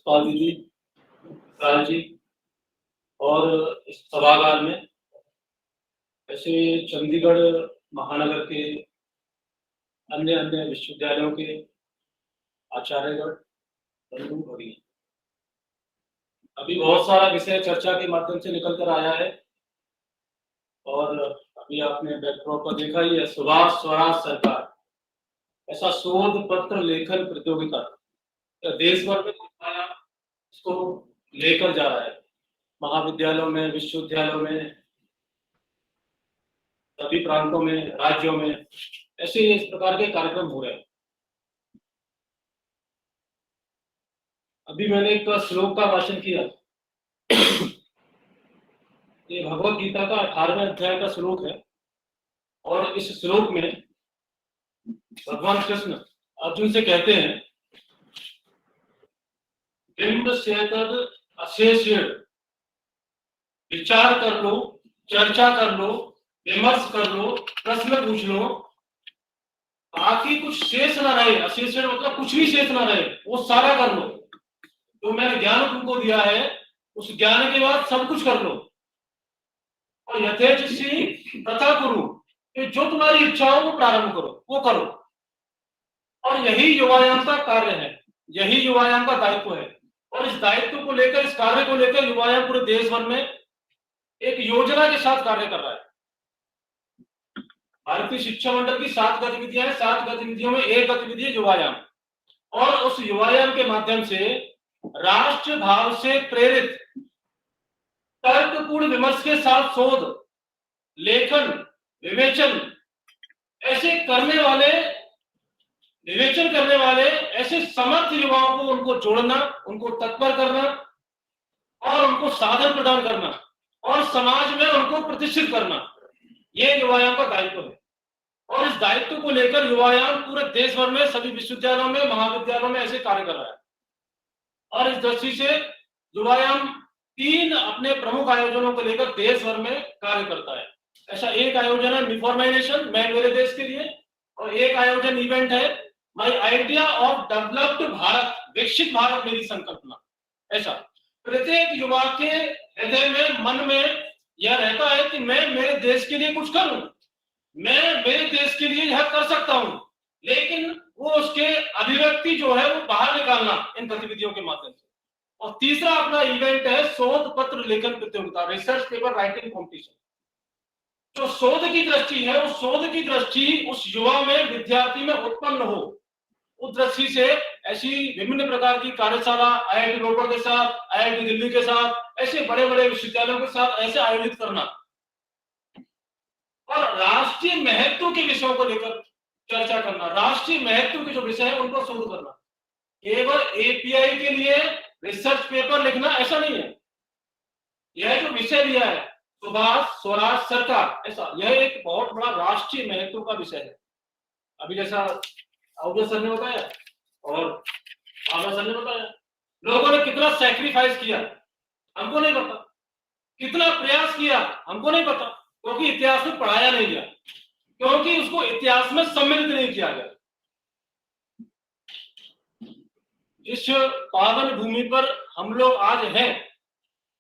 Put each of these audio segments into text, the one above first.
यशपाल दीदी, विशाल जी और इस सभागार में ऐसे चंडीगढ़ महानगर के अन्य अन्य विश्वविद्यालयों के आचार्यगण, बंधु भगिनी, अभी बहुत सारा विषय चर्चा के माध्यम से निकल कर आया है और अभी आपने बैकड्रॉप पर देखा ही है, सुभाष स्वराज सरकार ऐसा शोध पत्र लेखन प्रतियोगिता देश भर में इसको लेकर जा रहा है। महाविद्यालयों में, विश्वविद्यालयों में, सभी प्रांतों में, राज्यों में ऐसे इस प्रकार के कार्यक्रम हो रहे हैं। अभी मैंने एक श्लोक का वाचन किया। ये भगवत गीता का 18वें अध्याय का श्लोक है और इस श्लोक में भगवान कृष्ण अर्जुन से कहते हैं, बिंब से तद अशेष विचार कर लो, चर्चा कर लो, विमर्श कर लो, प्रश्न पूछ लो, बाकी कुछ शेष ना रहे। अशेष मतलब कुछ भी शेष ना रहे, वो सारा कर लो। तो मैंने ज्ञान तुमको दिया है, उस ज्ञान के बाद सब कुछ कर लो और यथेच्छसी तथा करो, जो तुम्हारी इच्छा हो वो प्रारंभ करो, वो करो। और यही युवायाम का कार्य है, यही युवायाम का दायित्व है। और इस दायित्व को लेकर, इस कार्य को लेकर युवायाम पूरे देश भर में एक योजना के साथ कार्य कर रहा है। भारतीय शिक्षा मंडल की 7 गतिविधियां हैं, 7 गतिविधियों में एक गतिविधि है युवायाम। और उस युवायाम के माध्यम से राष्ट्र भाव से प्रेरित तर्कपूर्ण विमर्श के साथ शोध, लेखन, विवेचन ऐसे करने वाले, विवेचन करने वाले ऐसे समर्थ युवाओं को उनको जोड़ना, उनको तत्पर करना और उनको साधन प्रदान करना और समाज में उनको प्रतिष्ठित करना, ये युवायाम का दायित्व है। और इस दायित्व को लेकर युवायाम पूरे देश भर में सभी विश्वविद्यालयों में, महाविद्यालयों में ऐसे कार्य कर रहा है। और इस दृष्टि से युवायाम 3 अपने प्रमुख आयोजनों को लेकर देश भर में कार्य करता है। ऐसा एक आयोजन है मिफॉर्माइजेशन, मैं मेरे देश के लिए, और एक आयोजन इवेंट है my idea of developed Bharat, विकसित भारत मेरी संकल्पना। ऐसा प्रत्येक युवा के हृदय में, मन में यह रहता है कि मैं मेरे देश के लिए कुछ करूं, मैं मेरे देश के लिए यह कर सकता हूं, लेकिन वो उसके अभिव्यक्ति जो है वो बाहर निकालना इन गतिविधियों के माध्यम से। और तीसरा अपना इवेंट है शोध पत्र लेखन प्रतियोगिता, रिसर्च पेपर राइटिंग कॉम्पिटिशन। जो शोध की दृष्टि है, उस शोध की दृष्टि उस युवा में, विद्यार्थी में उत्पन्न हो, उस दृष्टि से ऐसी विभिन्न प्रकार की कार्यशाला IIT रोपड़ के साथ, IIT दिल्ली के साथ, ऐसे बड़े बड़े विश्वविद्यालयों के साथ ऐसे आयोजित करना और राष्ट्रीय महत्व के विषयों को लेकर चर्चा करना, राष्ट्रीय महत्व के जो विषय है उनको शोध करना। केवल API के लिए रिसर्च पेपर लिखना ऐसा नहीं है। यह जो विषय लिया है सुभाष स्वराज सरकार, ऐसा यह एक बहुत बड़ा राष्ट्रीय महत्व का विषय है। अभी जैसा अवधेश सर ने बताया और आगा सर ने बताया, लोगों ने कितना सैक्रिफाइस किया हमको नहीं पता, कितना प्रयास किया हमको नहीं पता, क्योंकि इतिहास में पढ़ाया नहीं गया, क्योंकि उसको इतिहास में सम्मिलित नहीं किया गया। जिस पावन भूमि पर हम लोग आज हैं,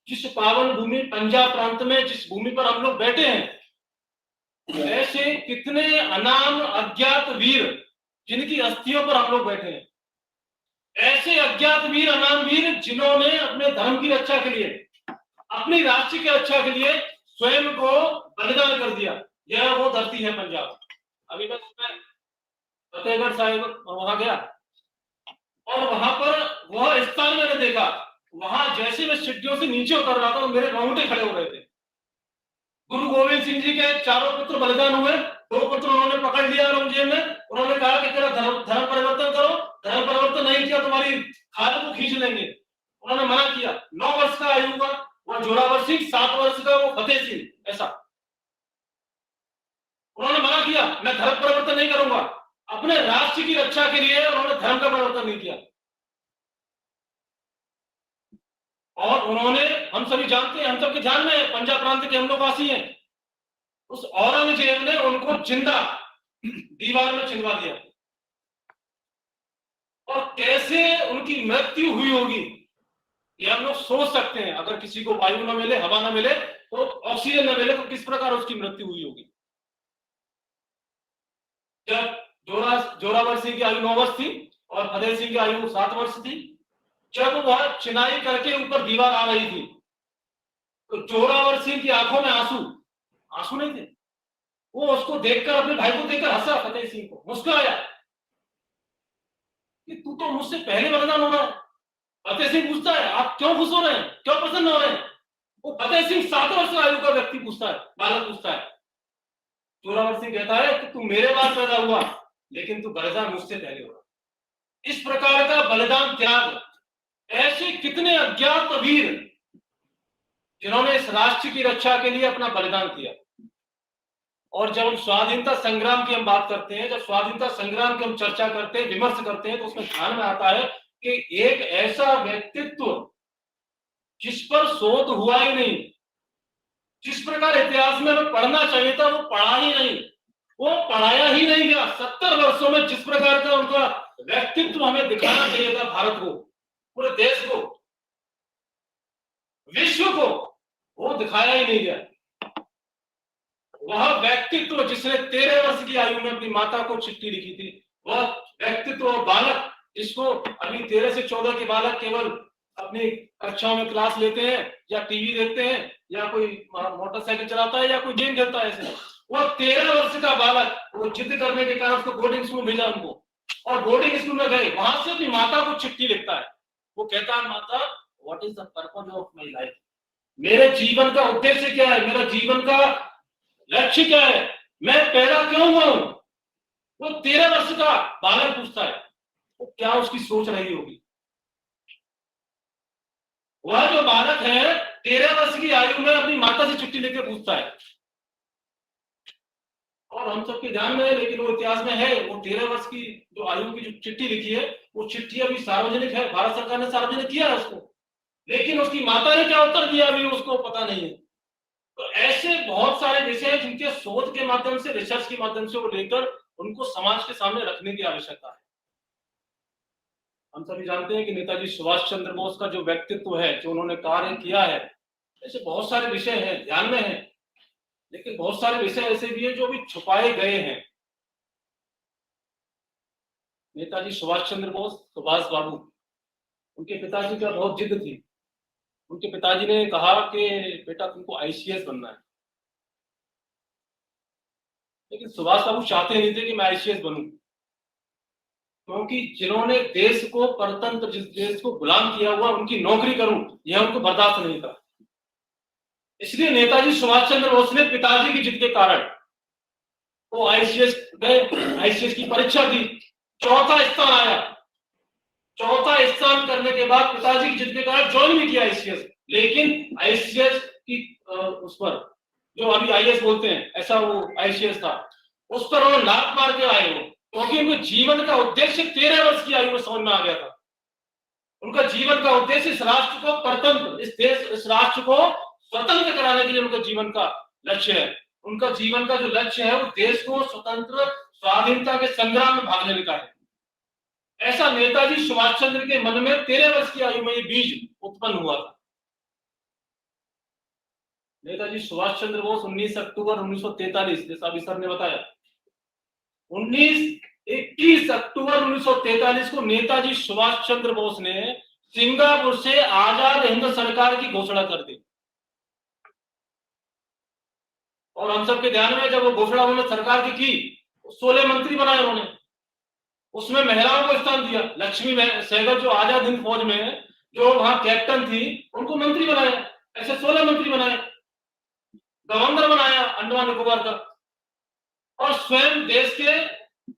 जिस पावन भूमि पंजाब प्रांत में, जिस भूमि पर हम लोग बैठे हैं, ऐसे कितने अनाम अज्ञात वीर जिनकी अस्थियों पर हम लोग बैठे हैं, ऐसे अज्ञात वीर, अनाम वीर जिन्होंने अपने धर्म की रक्षा के लिए, अपनी राष्ट्र की रक्षा के लिए स्वयं को बलिदान कर दिया, यह वो धरती है पंजाब। अभी मैं फतेहगढ़ साहिब वहां गया और वहां पर वह स्थान मैंने देखा, वहां जैसे मैं सीढ़ियों से नीचे उतर रहा था तो मेरे रोंगटे खड़े हो रहे थे। गुरु गोविंद सिंह जी के 4 पुत्र बलिदान हुए, 2 पुत्र उन्होंने पकड़ लिया औरंगजेब ने, उन्होंने कहा कि तेरा धर्म परिवर्तन करो, धर्म परिवर्तन नहीं किया तुम्हारी खाल को खींच लेंगे। उन्होंने मना किया। 9 वर्ष का आयु का वो जोरावर सिंह, 7 वर्ष का वो फतेह सिंह, ऐसा उन्होंने मना किया, मैं धर्म परिवर्तन नहीं करूंगा। अपने राष्ट्र की रक्षा के लिए उन्होंने धर्म का परिवर्तन नहीं किया। और उन्होंने, हम सभी जानते हैं, हम सबके ध्यान में, पंजाब प्रांत के हम लोग वासी हैं, उस औरंगजेब ने उनको जिंदा दीवार में चिनवा दिया। और कैसे उनकी मृत्यु हुई होगी ये हम लोग सोच सकते हैं, अगर किसी को वायु ना मिले, हवा ना मिले, तो ऑक्सीजन ना मिले, तो किस प्रकार उसकी मृत्यु हुई होगी। जब जोरावर सिंह की आयु 9 वर्ष थी और फतेह सिंह की आयु 7 वर्ष थी, जब वह चिनाई करके ऊपर दीवार आ रही थी, तो जोरावर सिंह की आंखों में आंसू आंसू नहीं थे। वो उसको देखकर, अपने भाई को देखकर हंसा, फतेह सिंह को मुस्कुराया कि तू तो मुझसे पहले बलिदान हो रहा है। फतेह सिंह पूछता है, आप क्यों खुश हो रहे हैं, क्यों प्रसन्न हो रहे हैं? वो फतेह सिंह 7 वर्ष आयु का व्यक्ति पूछता है, बालक पूछता है। जोरावर सिंह कहता है कि तू मेरे बाद पैदा हुआ, लेकिन तू बलिदान मुझसे पहले हो रहा। इस प्रकार का बलिदान त्याग, ऐसे कितने अज्ञात वीर जिन्होंने इस राष्ट्र की रक्षा के लिए अपना बलिदान किया। और जब हम स्वाधीनता संग्राम की हम बात करते हैं, जब स्वाधीनता संग्राम की हम चर्चा करते हैं, विमर्श करते हैं, तो उसमें ध्यान में आता है कि एक ऐसा व्यक्तित्व जिस पर शोध हुआ ही नहीं, जिस प्रकार इतिहास में हमें पढ़ना चाहिए था वो पढ़ा ही नहीं, वो पढ़ाया ही नहीं गया। 70 वर्षों में जिस प्रकार का उनका व्यक्तित्व हमें दिखाना चाहिए था, भारत को, पूरे देश को, विश्व को, वो दिखाया ही नहीं गया। वह व्यक्तित्व जिसने 13 वर्ष की आयु में अपनी माता को चिट्ठी लिखी थी, वह व्यक्तित्व, बालक जिसको अभी 13 से 14 के बालक केवल अपनी कक्षाओं में क्लास लेते हैं या टीवी देखते हैं या कोई मोटरसाइकिल चलाता है या कोई गेम खेलता है, ऐसे वो 13 वर्ष का बालक, वो जिद करने के कारण उसको बोर्डिंग स्कूल भेजा उनको, और बोर्डिंग स्कूल में गए, वहां से अपनी माता को चिट्ठी लिखता है। वो कहता है, माता, what is the purpose of my life, मेरे जीवन का उद्देश्य क्या है, मेरा जीवन का लक्ष्य क्या है, मैं पैदा क्यों हुआ हूं। वो 13 वर्ष का बालक पूछता है, वो क्या उसकी सोच रही होगी। वह जो बालक है 13 वर्ष की आयु में अपनी माता से चिट्ठी लेकर पूछता है, और हम सबके ध्यान में है, लेकिन वो इतिहास में है, वो 13 वर्ष की जो आयु की जो चिट्ठी लिखी है, वो चिट्ठी अभी सार्वजनिक है, भारत सरकार ने सार्वजनिक किया है उसको, लेकिन उसकी माता ने क्या उत्तर दिया अभी उसको पता नहीं है। तो ऐसे बहुत सारे विषय हैं जिनके शोध के माध्यम से, रिसर्च के माध्यम से वो लेकर उनको समाज के सामने रखने की आवश्यकता है। हम सभी जानते हैं कि नेताजी सुभाष चंद्र बोस का जो व्यक्तित्व है, जो उन्होंने कार्य किया है, ऐसे बहुत सारे विषय हैं, ध्यान में हैं, लेकिन बहुत सारे विषय ऐसे भी हैं जो भी छुपाए गए हैं। नेताजी सुभाष चंद्र बोस, सुभाष बाबू, उनके पिताजी का बहुत जिद थी। उनके पिताजी ने कहा कि बेटा तुमको आईसीएस बनना है, लेकिन सुभाष बाबू चाहते नहीं थे कि मैं आईसीएस बनूं, क्योंकि जिन्होंने देश को परतंत्र, जिस देश को गुलाम किया हुआ, उनकी नौकरी करूं, यह उनको बर्दाश्त नहीं था। इसलिए नेताजी सुभाष चंद्र बोस ने पिताजी की जिद के कारण वो आईसीएस गए, आईसीएस की परीक्षा दी, चौथा स्थान आया। चौथा स्थान करने के बाद पिताजी की जिद के कारण ज्वाइन भी किया आईसीएस, लेकिन आईसीएस की उस पर जो अभी आईएएस बोलते हैं, ऐसा वो आईसीएस था, उस पर उन्होंने लात मार के आए हो, क्योंकि उनके जीवन का उद्देश्य 13 वर्ष की आयु में समझ में आ गया था। उनका जीवन का उद्देश्य इस राष्ट्र को परतंत्र, इस राष्ट्र को स्वतंत्र कराने के लिए उनका जीवन का लक्ष्य है। उनका जीवन का जो लक्ष्य है वो देश को स्वतंत्र, स्वाधीनता के संग्राम में भाग लेने का है। ऐसा नेताजी सुभाष चंद्र के मन में 13 वर्ष की आयु में ये बीज उत्पन्न हुआ था। नेताजी सुभाष चंद्र बोस 19 अक्टूबर 1943, जैसा अभी सर ने बताया, 21 अक्टूबर 1943 को नेताजी सुभाष चंद्र बोस ने सिंगापुर से आजाद हिंद सरकार की घोषणा कर दी। और हम सबके ध्यान में जब वो घोषणा उन्होंने सरकार की 16 मंत्री बनाए उन्होंने, उसमें महिलाओं को स्थान दिया। लक्ष्मी सहगल जो आजाद हिंद फौज में जो वहां कैप्टन थी, उनको मंत्री बनाया, ऐसे 16 मंत्री बनाए। गवर्नर बनाया अंडमान निकोबार का, और स्वयं देश के,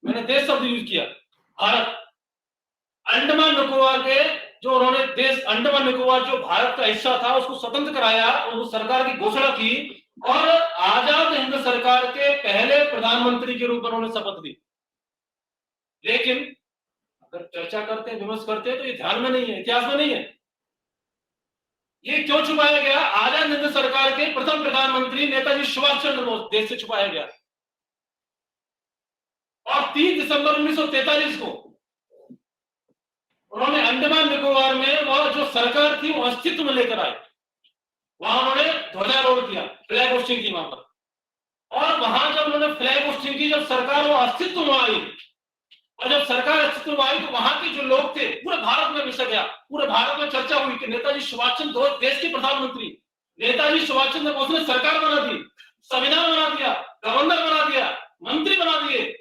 मैंने देश शब्द यूज किया, भारत, अंडमान निकोबार के जो उन्होंने देश, अंडमान निकोबार जो भारत का हिस्सा था, उसको स्वतंत्र कराया और उस सरकार की घोषणा की, और आजाद हिंद सरकार के पहले प्रधानमंत्री के रूप में उन्होंने शपथ ली। लेकिन अगर चर्चा करते हैं, विमर्श करते हैं, तो ये ध्यान में नहीं है, इतिहास में नहीं है। ये क्यों छुपाया गया? आजाद हिंद सरकार के प्रथम प्रधानमंत्री नेताजी सुभाष चंद्र बोस देश से छुपाया गया। और 3 दिसंबर 1943 को उन्होंने अंडमान निकोबार में वह जो सरकार थी वो अस्तित्व में लेकर आए, वहां उन्होंने ध्वजारोहण किया, फ्लैग होस्टिंग की वहां पर। और वहां जब उन्होंने फ्लैग होस्टिंग की, जब सरकार वो अस्तित्व में आई, और जब सरकार अस्तित्व में आई, तो वहां के जो लोग थे पूरे भारत में विषय गया, पूरे भारत में चर्चा हुई कि नेताजी सुभाष चंद्र बोस देश के प्रधानमंत्री, नेताजी सुभाष चंद्र बोस ने सरकार बना दी, संविधान बना दिया, गवर्नर बना दिया, मंत्री बना दिए।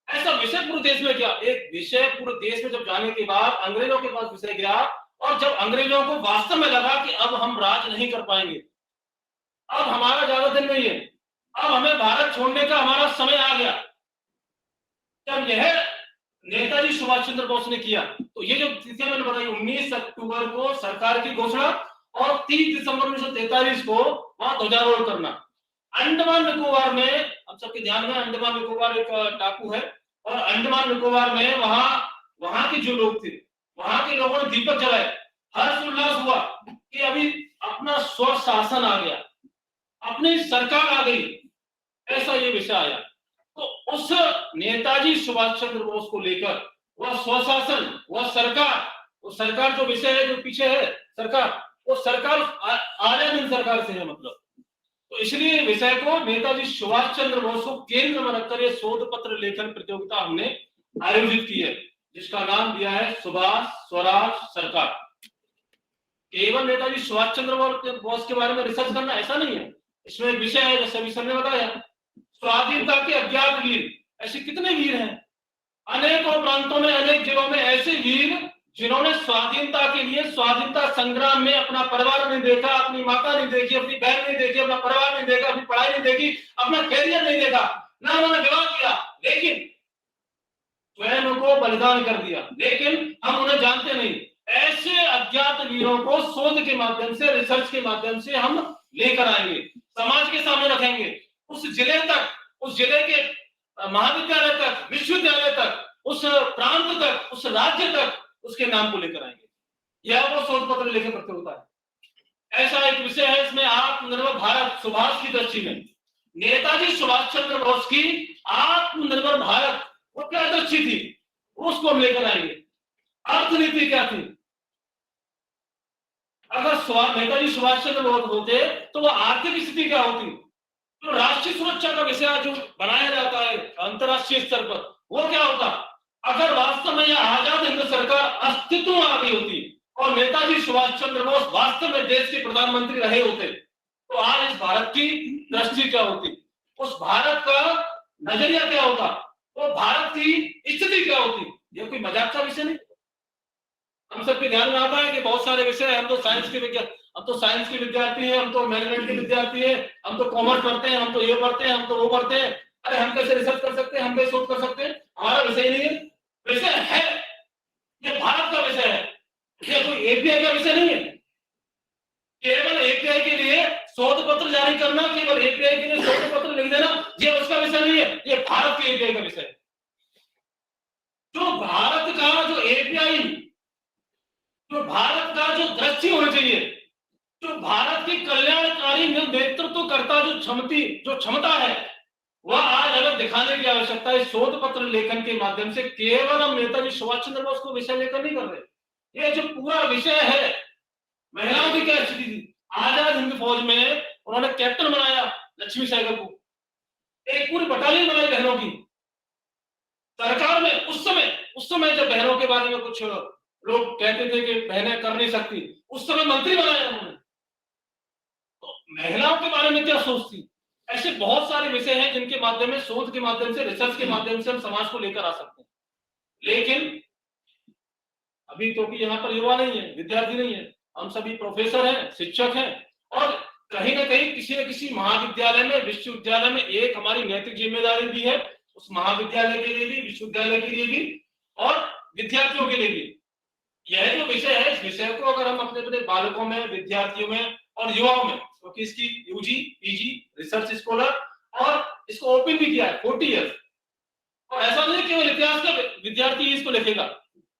ऐसा विषय पूरे देश में गया। एक विषय पूरे देश में जब जाने के बाद अंग्रेजों के पास विषय गया, और जब अंग्रेजों को वास्तव में लगा कि अब हम राज नहीं कर पाएंगे, अब हमारा ज्यादा दिन नहीं है, अब हमें भारत छोड़ने का हमारा समय आ गया, जब यह नेताजी सुभाष चंद्र बोस ने किया, तो ये जो तिथि मैंने बताई 19 अक्टूबर को सरकार की घोषणा, और 30 दिसंबर 1943 को वहां ध्वजारोहण करना। अंडमान निकोबार में, हम सबके ध्यान में, अंडमान निकोबार एक टापू है, और अंडमान निकोबार में वहां के जो लोग थे, वहां के लोगों ने दीपक जलाए, हर्ष उल्लास हुआ कि अभी अपना स्वशासन आ गया, अपनी सरकार आ गई, ऐसा ये विषय आया। तो उस नेताजी सुभाष चंद्र बोस को लेकर वह स्वशासन, वह सरकार, वो सरकार जो विषय है, जो पीछे है सरकार, वो सरकार आजाद सरकार से है, मतलब। तो इसलिए विषय को नेताजी सुभाष चंद्र बोस को केंद्र में रखकर ये शोध पत्र लेखन प्रतियोगिता हमने आयोजित की है, जिसका नाम दिया है सुभाष स्वराज सरकार। केवल नेताजी सुभाष चंद्र बोस के बारे में रिसर्च करना ऐसा नहीं है, इसमें एक विषय है, जैसे अभी सर ने बताया, स्वाधीनता के अज्ञात वीर। ऐसे कितने वीर हैं, अनेकों प्रांतों में, अनेक जिलों में ऐसे वीर जिन्होंने स्वाधीनता के लिए, स्वाधीनता संग्राम में अपना परिवार नहीं देखा, अपनी माता नहीं देखी, अपनी बहन नहीं देखी, अपना परिवार नहीं देखा, अपनी पढ़ाई नहीं देखी, अपना कैरियर नहीं देखा, ना उन्होंने विवाह किया, लेकिन स्वयं को बलिदान कर दिया, लेकिन हम उन्हें जानते नहीं। ऐसे अज्ञात वीरों को शोध के माध्यम से, रिसर्च के माध्यम से हम लेकर आएंगे, समाज के सामने रखेंगे, उस जिले तक, उस जिले के महाविद्यालय तक, विश्वविद्यालय तक, उस प्रांत तक, उस राज्य तक उसके नाम को लेकर आएंगे। यह वो शोध पत्र लेखन प्रतियोगिता है। ऐसा एक विषय है, इसमें आत्मनिर्भर भारत, सुभाष की दृष्टि में नेताजी सुभाष चंद्र बोस की आत्मनिर्भर भारत, वो क्या दृष्टि थी, उसको हम लेकर आएंगे। अर्थनीति क्या थी, अगर नेताजी सुभाष चंद्र बोस होते तो वह आर्थिक स्थिति क्या होती, तो राष्ट्रीय सुरक्षा का विषय जो बनाया जाता है अंतरराष्ट्रीय स्तर पर, वो क्या होता अगर वास्तव में यह आजाद हिंद सरकार अस्तित्व में आ गई होती और नेताजी सुभाष चंद्र बोस वास्तव में देश के प्रधानमंत्री रहे होते, तो आज इस भारत की दृष्टि क्या होती, उस भारत का नजरिया क्या होता, तो भारत की स्थिति क्या होती। यह कोई मजाक का विषय नहीं। हम सबके ध्यान में आता है कि बहुत सारे विषय, हम तो साइंस के विद्यार्थी हैं, हम तो मैनेजमेंट के विद्यार्थी हैं, हम तो कॉमर्स पढ़ते हैं, हम तो ये पढ़ते हैं, हम तो वो पढ़ते हैं, अरे हम कैसे रिसर्च कर सकते हैं, हम कैसे शोध कर सकते हैं। हमारा विषय नहीं है, विषय है, ये भारत का विषय है, ये कोई एपीआई का विषय नहीं है। केवल एपीआई के लिए शोध पत्र जारी करना, केवल एपीआई के लिए शोध पत्र लिख देना, ये उसका विषय नहीं है, ये भारत के एपीआई का विषय है। जो भारत का जो एपीआई, जो भारत का जो दृष्टि होनी चाहिए, जो भारत की कल्याणकारी नेतृत्व करता जो क्षमता है, वह आज अगर दिखाने की आवश्यकता है शोध पत्र लेखन के माध्यम से। केवल हम नेताजी सुभाष चंद्र बोस को विषय लेकर नहीं कर रहे, ये जो पूरा विषय है, महिलाओं की क्या स्थिति थी, आजाद हिंद फौज में उन्होंने कैप्टन बनाया लक्ष्मी सहगल को, एक पूरी बटालियन बनाई बहनों की। सरकार में उस समय जब बहनों के बारे में कुछ लोग कहते थे कि बहनें कर नहीं सकती, उस समय मंत्री बनाया उन्होंने। तो महिलाओं के बारे में क्या सोच थी। ऐसे बहुत सारे विषय हैं जिनके माध्यम में, शोध के माध्यम से, रिसर्च के माध्यम से हम समाज को लेकर आ सकते हैं। लेकिन अभी क्योंकि यहाँ पर युवा नहीं है, विद्यार्थी नहीं है, हम सभी प्रोफेसर हैं, शिक्षक हैं, और कहीं ना कहीं किसी न किसी महाविद्यालय में, विश्वविद्यालय में एक हमारी नैतिक जिम्मेदारी भी है, उस महाविद्यालय के लिए भी, विश्वविद्यालय के लिए भी, और विद्यार्थियों के लिए भी। यह जो विषय है, इस विषय को अगर हम अपने बालकों में, विद्यार्थियों में और युवाओं में, क्योंकि इसकी यूजी, पीजी, रिसर्च स्कॉलर, और इसको ओपन भी किया है 40 ईयर्स। और ऐसा नहीं केवल इतिहास का विद्यार्थी इसको लिखेगा,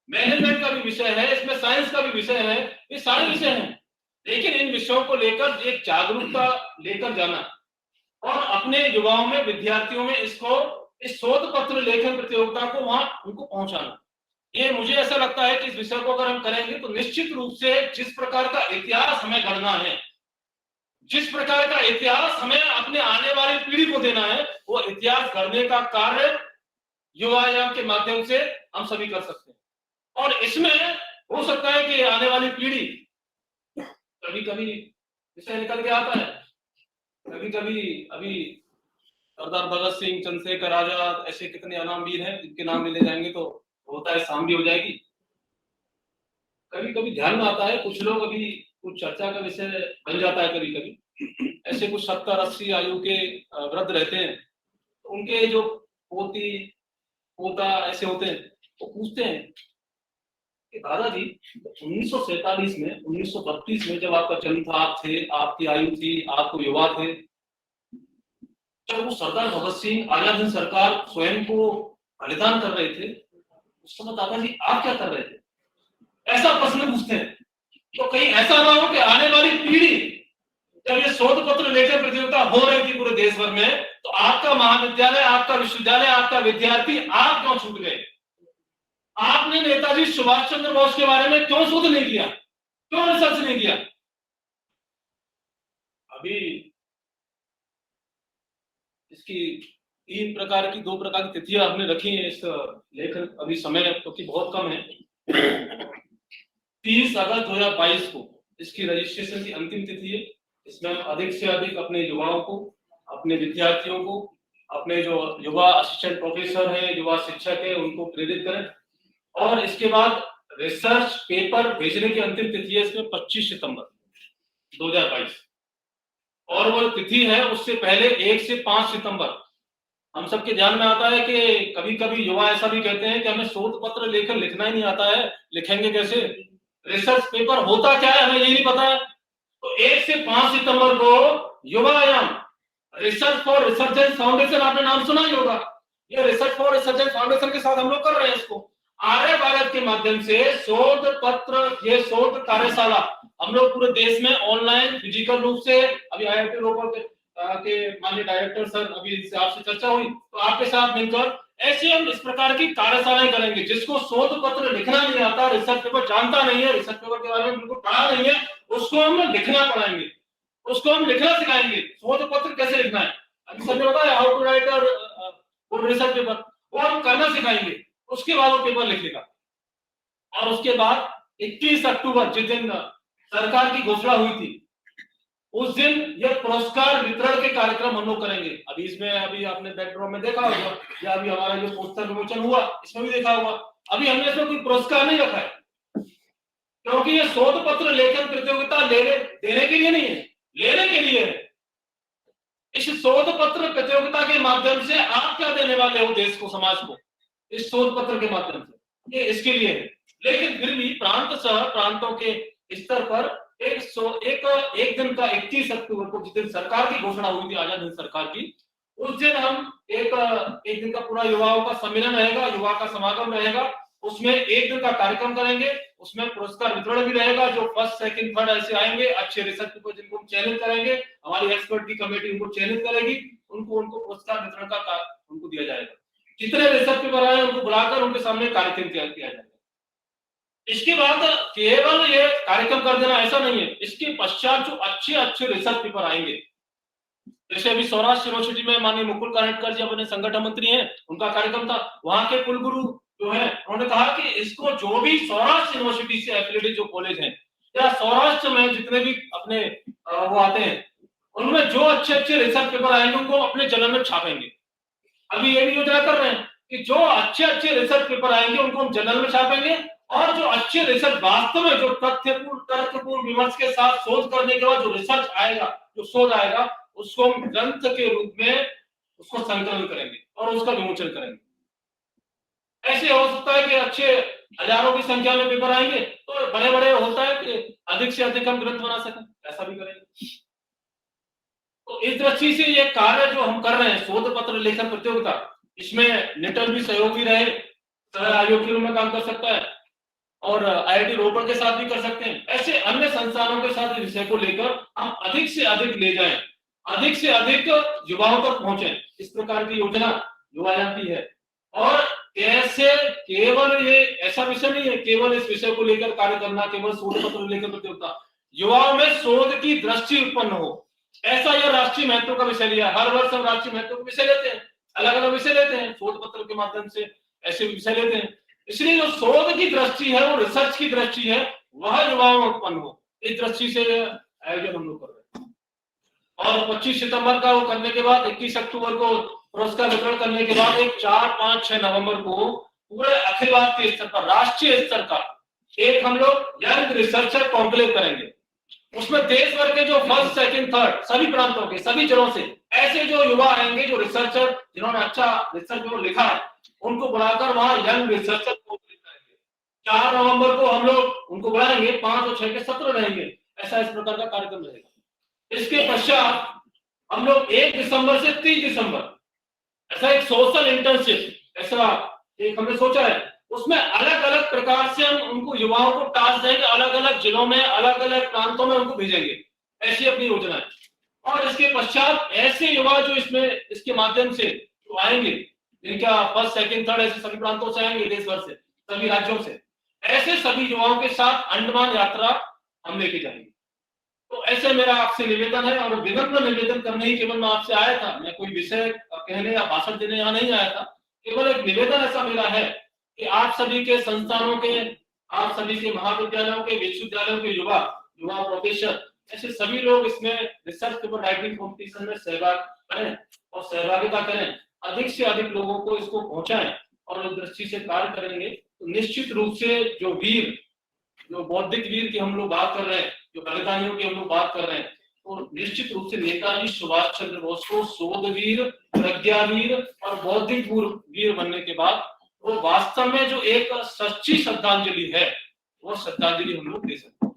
मैनेजमेंट का भी विषय है, इसमें साइंस का भी विषय है, ये सारे विषय हैं। लेकिन इन विषयों को लेकर एक जागरूकता लेकर जाना और अपने युवाओं में, विद्यार्थियों में इसको, इस शोध पत्र लेखन प्रतियोगिता को वहां उनको पहुंचाना, ये मुझे ऐसा लगता है कि इस विषय को अगर हम करेंगे तो निश्चित रूप से जिस प्रकार का इतिहास हमें गढ़ना है, जिस प्रकार का इतिहास हमें अपने आने वाली पीढ़ी को देना है, वो इतिहास गढ़ने का कार्य युवायाम के माध्यम से हम सभी कर सकते हैं। और इसमें हो सकता है कि आने वाली पीढ़ी कभी कभी विषय निकल के आता है, कभी कभी अभी सरदार भगत सिंह, चंद्रशेखर आजाद, ऐसे कितने अनामवीर हैं जिनके नाम ले जाएंगे तो होता है शाम भी हो जाएगी। कभी कभी ध्यान में आता है कुछ लोग अभी कुछ चर्चा का विषय बन जाता है, कभी कभी ऐसे कुछ 70-80 आयु के वृद्ध रहते हैं, तो उनके जो पोती पोता ऐसे होते हैं, वो पूछते हैं कि दादाजी 1947 में, 1932 में जब आपका जन्म था, आप थे, आपकी आयु थी, आप तो युवा थे, जब वो सरदार भगत सिंह, आजाद हिंद सरकार स्वयं को बलिदान कर रहे थे, उस समय दादाजी आप क्या कर रहे थे? ऐसा प्रश्न पूछते हैं। तो कहीं ऐसा ना हो कि आने वाली पीढ़ी जब ये शोध पत्र लेकर प्रतियोगिता हो रही थी पूरे देश भर में, तो आपका महाविद्यालय, आपका विश्वविद्यालय, आपका विद्यार्थी आप क्यों छूट गए? आपने नेताजी सुभाष चंद्र बोस के बारे में क्यों शोध नहीं किया, क्यों रिसर्च नहीं किया? अभी इसकी 3 प्रकार की, 2 प्रकार की तिथियां हमने रखी हैं इस लेखन, अभी समय क्योंकि बहुत कम है। 30 अगस्त 2022 को इसकी रजिस्ट्रेशन की अंतिम तिथि है। इसमें हम अधिक से अधिक अपने युवाओं को, अपने विद्यार्थियों को, अपने जो युवा असिस्टेंट प्रोफेसर हैं, युवा शिक्षक हैं, उनको प्रेरित करें। और इसके बाद रिसर्च पेपर भेजने की अंतिम तिथि है इसमें 25 सितंबर 2022, और वो तिथि है उससे पहले 1 से 5 सितंबर। हम सबके ध्यान में आता है कि कभी कभी युवा ऐसा भी कहते हैं कि हमें शोध पत्र लेकर लिखना ही नहीं आता है, लिखेंगे कैसे? रिसर्च पेपर होता क्या है हमें ये नहीं पता है। तो 1 से 5 सितंबर को युवायाम रिसर्च फॉर रिसर्चेंस फाउंडेशन, आपने नाम सुना ही होगा, ये रिसर्च फॉर रिसर्चेंस फाउंडेशन के साथ हम लोग कर रहे हैं इसको। आर्य भारत के माध्यम से शोध पत्र, ये शोध कार्यशाला हम लोग पूरे देश में ऑनलाइन फिजिकल रूप से, अभी IIT रोपड़ के माननीय डायरेक्टर सर, अभी इनसे आपसे चर्चा हुई, तो आपके साथ मिलकर ऐसे हम इस प्रकार की कार्यशालाएं करेंगे। जिसको शोध पत्र लिखना नहीं आता, रिसर्च पेपर जानता नहीं है, रिसर्च पेपर के बारे में बिल्कुल पढ़ा नहीं है, उसको हम लिखना पढ़ाएंगे, उसको हम लिखना सिखाएंगे, शोध पत्र कैसे लिखना है। अभी सर ने बताया how to write research paper, वो हम करना सिखाएंगे, उसके बाद वो पेपर लिखेगा। और उसके बाद 21 अक्टूबर जिस दिन सरकार की घोषणा हुई थी, उस दिन यह पुरस्कार वितरण के कार्यक्रम हम लोग करेंगे। अभी इसमें, अभी आपने बैकड्रॉप में देखा होगा, या अभी हमारा जो पोस्टर विमोचन हुआ इसमें भी देखा होगा, अभी हमने इसमें कोई पुरस्कार नहीं रखा है, क्योंकि ये शोध पत्र लेखन प्रतियोगिता देने के लिए नहीं है, लेने के लिए है। इस शोध पत्र प्रतियोगिता के माध्यम से आप क्या देने वाले हो देश को, समाज को, इस शोध पत्र के माध्यम से, ये इसके लिए है। लेकिन फिर भी प्रांत शहर प्रांतों के स्तर पर एक दिन का 21 अक्टूबर को, जिस दिन सरकार की घोषणा हुई थी, आजाद हिंद सरकार की, उस दिन हम एक दिन का पूरा युवाओं का सम्मेलन रहेगा, युवा का समागम रहेगा, उसमें एक दिन का कार्यक्रम करेंगे, उसमें पुरस्कार वितरण भी रहेगा। जो फर्स्ट सेकंड थर्ड ऐसे आएंगे अच्छे रिसर्च पेपर, जिनको हम चयनित करेंगे, हमारी एक्सपर्ट की कमेटी उनको चयनित करेगी, उनको पुरस्कार वितरण का उनको दिया जाएगा। जितने रिसर्च पेपर आए उनको बुलाकर उनके सामने कार्यक्रम किया जाएगा। इसके बाद केवल ये कार्यक्रम कर देना ऐसा नहीं है, इसके पश्चात जो अच्छे अच्छे रिसर्च पेपर आएंगे, जैसे अभी सौराष्ट्र यूनिवर्सिटी में माननीय मुकुल कानिटकर जी अपने संगठन मंत्री हैं, उनका कार्यक्रम था, वहां के कुलगुरु जो है उन्होंने कहा कि इसको जो भी सौराष्ट्र यूनिवर्सिटी से एफिलिएटेड जो कॉलेज हैं या सौराष्ट्र में जितने भी अपने वो आते हैं, उनमें जो अच्छे अच्छे रिसर्च पेपर आएंगे उनको अपने जर्नल में छापेंगे। अभी ये भी योजना कर रहे हैं कि जो अच्छे अच्छे रिसर्च पेपर आएंगे उनको हम जर्नल में छापेंगे, और जो अच्छे रिसर्च वास्तव में जो तथ्यपूर्ण विमर्श के साथ शोध करने के बाद जो रिसर्च आएगा, जो शोध आएगा, उसको हम ग्रंथ के रूप में उसको संकलन करेंगे और उसका विमोचन करेंगे। ऐसे हो सकता है कि अच्छे हजारों की संख्या में पेपर आएंगे, तो बड़े बड़े होता है कि अधिक से अधिक हम ग्रंथ बना सकें, ऐसा भी करेंगे। तो इस दृष्टि से ये कार्य जो हम कर रहे हैं, शोध पत्र लेखन प्रतियोगिता, इसमें निटल भी सहयोगी रहे, सह आयोग के रूप में काम कर सकता है, और IIT रोपड़ के साथ भी कर सकते हैं। ऐसे अन्य संस्थानों के साथ विषय को लेकर हम अधिक से अधिक ले जाएं, अधिक से अधिक युवाओं तक पहुंचे, इस प्रकार की योजना युवायाम की है। और कैसे केवल ये ऐसा विषय नहीं है केवल इस विषय को लेकर कार्य करना, केवल शोध पत्र लेकर प्रतियोगिता, युवाओं में शोध की दृष्टि उत्पन्न हो, ऐसा यह राष्ट्रीय महत्व का विषय लिया। हर वर्ष हम राष्ट्रीय महत्व का विषय लेते हैं, अलग अलग विषय लेते हैं, शोध पत्र के माध्यम से ऐसे विषय लेते हैं। इसलिए जो शोध की दृष्टि है, वो रिसर्च की दृष्टि है, वह युवाओं में उत्पन्न हो, इस दृष्टि से आयोजन हम लोग कर रहे हैं। और 25 सितंबर का वो करने के बाद 21 अक्टूबर को पुरस्कार वितरण करने के बाद एक 4, 5, 6 नवंबर को पूरे अखिल भारतीय स्तर पर, राष्ट्रीय स्तर का एक हम लोग यंग रिसर्चर कॉन्क्लेव करेंगे। उसमें देश भर के जो फर्स्ट, सेकंड, थर्ड सभी प्रांतों के, सभी जिलों से ऐसे जो युवा आएंगे, जो रिसर्चर जिन्होंने अच्छा रिसर्च पेपर लिखा है, उनको बुलाकर वहां यंग रिसर्चर कॉन्क्लेव करेंगे। 4 नवंबर को हम लोग उनको बुलाएंगे, 5 और 6 के सत्र रहेंगे। ऐसा इस प्रकार का कार्यक्रम रहेगा। इसके पश्चात हम लोग 1 दिसंबर से 30 दिसंबर ऐसा एक सोशल इंटर्नशिप ऐसा एक हमने सोचा है। उसमें अलग अलग प्रकार से हम उनको युवाओं को टास्क देंगे, अलग अलग जिलों में, अलग अलग प्रांतों में उनको भेजेंगे, ऐसी अपनी योजना है। और इसके पश्चात ऐसे युवा जो इसमें इसके माध्यम से जो आएंगे, जिनका फर्स्ट, सेकंड, थर्ड ऐसे सभी प्रांतों से आएंगे, देश भर से, सभी राज्यों से, ऐसे सभी युवाओं के साथ अंडमान यात्रा हम लेके जाएंगे। तो ऐसे मेरा आपसे निवेदन है, और विनम्र निवेदन करने ही केवल मैं आपसे आया था, मैं कोई विषय कहने या भाषण देने यहाँ नहीं आया था। केवल एक निवेदन ऐसा मेरा है कि आप सभी के संस्थानों के, आप सभी के महाविद्यालयों के, विश्वविद्यालयों के युवा प्रोफेसर, ऐसे सभी लोग इसमें रिसर्च पेपर राइटिंग कॉम्पिटिशन में सहभाग करें और सहभागिता करें, अधिक से अधिक लोगों को इसको पहुंचाएं और इस दृष्टि से कार्य करेंगे तो निश्चित रूप से जो वीर, जो बौद्धिक वीर की हम लोग बात कर रहे हैं, जो बलिदानियों की हम लोग बात कर रहे हैं, तो निश्चित रूप से नेताजी सुभाष चंद्र बोस को शोध वीर, प्रज्ञा वीर और बौद्धिक वीर बनने के बाद वो वास्तव में जो एक सच्ची श्रद्धांजलि है, वो श्रद्धांजलि हम लोग दे सकते हैं।